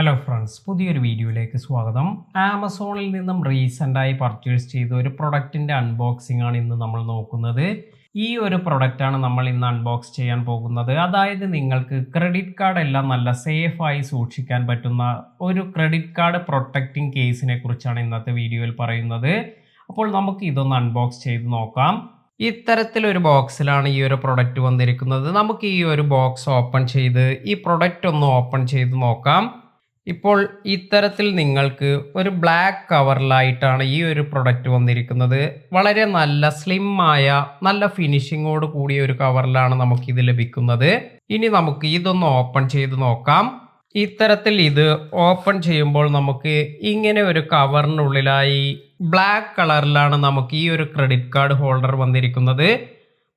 Hello friends, പുതിയൊരു വീഡിയോയിലേക്ക് സ്വാഗതം. ആമസോണിൽ നിന്നും റീസെൻ്റായി പർച്ചേസ് ചെയ്ത ഒരു പ്രൊഡക്റ്റിൻ്റെ അൺബോക്സിംഗ് ആണ് ഇന്ന് നമ്മൾ നോക്കുന്നത്. ഈ ഒരു പ്രൊഡക്റ്റാണ് നമ്മൾ ഇന്ന് അൺബോക്സ് ചെയ്യാൻ പോകുന്നത്. അതായത് നിങ്ങൾക്ക് ക്രെഡിറ്റ് കാർഡ് എല്ലാം നല്ല സേഫായി സൂക്ഷിക്കാൻ പറ്റുന്ന ഒരു ക്രെഡിറ്റ് കാർഡ് പ്രൊട്ടക്റ്റിംഗ് കേസിനെ കുറിച്ചാണ് ഇന്നത്തെ വീഡിയോയിൽ പറയുന്നത്. അപ്പോൾ നമുക്ക് ഇതൊന്ന് അൺബോക്സ് ചെയ്ത് നോക്കാം. ഇത്തരത്തിലൊരു ബോക്സിലാണ് ഈ ഒരു പ്രൊഡക്റ്റ് വന്നിരിക്കുന്നത്. നമുക്ക് ഈ ഒരു ബോക്സ് ഓപ്പൺ ചെയ്ത് ഈ പ്രൊഡക്റ്റ് ഒന്ന് ഓപ്പൺ ചെയ്ത് നോക്കാം. ഇപ്പോൾ ഇത്തരത്തിൽ നിങ്ങൾക്ക് ഒരു ബ്ലാക്ക് കവറിലായിട്ടാണ് ഈ ഒരു പ്രൊഡക്റ്റ് വന്നിരിക്കുന്നത്. വളരെ നല്ല സ്ലിം ആയ നല്ല ഫിനിഷിങ്ങോട് കൂടിയ ഒരു കവറിലാണ് നമുക്കിത് ലഭിക്കുന്നത്. ഇനി നമുക്ക് ഇതൊന്ന് ഓപ്പൺ ചെയ്ത് നോക്കാം. ഇത്തരത്തിൽ ഇത് ഓപ്പൺ ചെയ്യുമ്പോൾ നമുക്ക് ഇങ്ങനെ ഒരു കവറിനുള്ളിലായി ബ്ലാക്ക് കളറിലാണ് നമുക്ക് ഈ ഒരു ക്രെഡിറ്റ് കാർഡ് ഹോൾഡർ വന്നിരിക്കുന്നത്.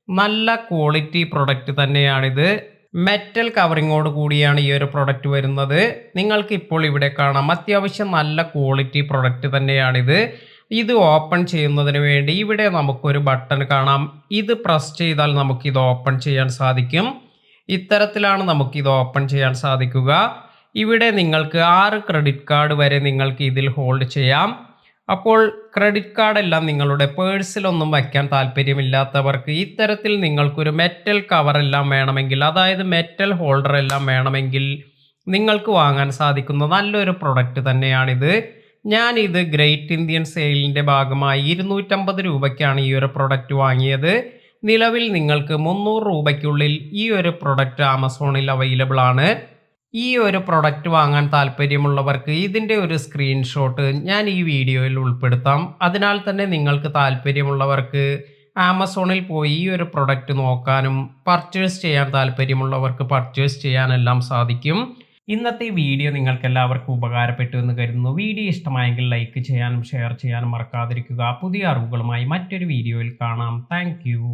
നല്ല ക്വാളിറ്റി പ്രൊഡക്റ്റ് തന്നെയാണിത്. മെറ്റൽ കവറിങ്ങോട് കൂടിയാണ് ഈ ഒരു പ്രൊഡക്റ്റ് വരുന്നത്. നിങ്ങൾക്ക് ഇപ്പോൾ ഇവിടെ കാണാം, അത്യാവശ്യം നല്ല ക്വാളിറ്റി പ്രൊഡക്റ്റ് തന്നെയാണിത്. ഇത് ഓപ്പൺ ചെയ്യുന്നതിന് വേണ്ടി ഇവിടെ നമുക്കൊരു ബട്ടൺ കാണാം. ഇത് പ്രസ് ചെയ്താൽ നമുക്കിത് ഓപ്പൺ ചെയ്യാൻ സാധിക്കും. ഇത്തരത്തിലാണ് നമുക്കിത് ഓപ്പൺ ചെയ്യാൻ സാധിക്കുക. ഇവിടെ നിങ്ങൾക്ക് 6 ക്രെഡിറ്റ് കാർഡ് വരെ നിങ്ങൾക്ക് ഇതിൽ ഹോൾഡ് ചെയ്യാം. അപ്പോൾ ക്രെഡിറ്റ് കാർഡ് എല്ലാം നിങ്ങളുടെ പേഴ്സിലൊന്നും വയ്ക്കാൻ താല്പര്യമില്ലാത്തവർക്ക് ഇത്തരത്തിൽ നിങ്ങൾക്കൊരു മെറ്റൽ കവർ എല്ലാം വേണമെങ്കിൽ, അതായത് മെറ്റൽ ഹോൾഡർ എല്ലാം വേണമെങ്കിൽ നിങ്ങൾക്ക് വാങ്ങാൻ സാധിക്കുന്ന നല്ലൊരു പ്രൊഡക്റ്റ് തന്നെയാണിത്. ഞാനിത് ഗ്രേറ്റ് ഇന്ത്യൻ സെയിലിൻ്റെ ഭാഗമായി 250 രൂപയ്ക്കാണ് ഈ ഒരു പ്രൊഡക്റ്റ് വാങ്ങിയത്. നിലവിൽ നിങ്ങൾക്ക് 300 രൂപയ്ക്കുള്ളിൽ ഈ ഒരു പ്രൊഡക്റ്റ് ആമസോണിൽ അവൈലബിൾ ആണ്. ഈ ഒരു പ്രൊഡക്റ്റ് വാങ്ങാൻ താല്പര്യമുള്ളവർക്ക് ഇതിൻ്റെ ഒരു സ്ക്രീൻഷോട്ട് ഞാൻ ഈ വീഡിയോയിൽ ഉൾപ്പെടുത്താം. അതിനാൽ തന്നെ നിങ്ങൾക്ക് താല്പര്യമുള്ളവർക്ക് ആമസോണിൽ പോയി ഈ ഒരു പ്രൊഡക്റ്റ് നോക്കാനും പർച്ചേസ് ചെയ്യാൻ താല്പര്യമുള്ളവർക്ക് പർച്ചേസ് ചെയ്യാനെല്ലാം സാധിക്കും. ഇന്നത്തെ വീഡിയോ നിങ്ങൾക്ക് എല്ലാവർക്കും ഉപകാരപ്പെട്ടു എന്ന് കരുതുന്നു. വീഡിയോ ഇഷ്ടമായെങ്കിൽ ലൈക്ക് ചെയ്യാനും ഷെയർ ചെയ്യാനും മറക്കാതിരിക്കുക. പുതിയ അറിവുകളുമായി മറ്റൊരു വീഡിയോയിൽ കാണാം. താങ്ക്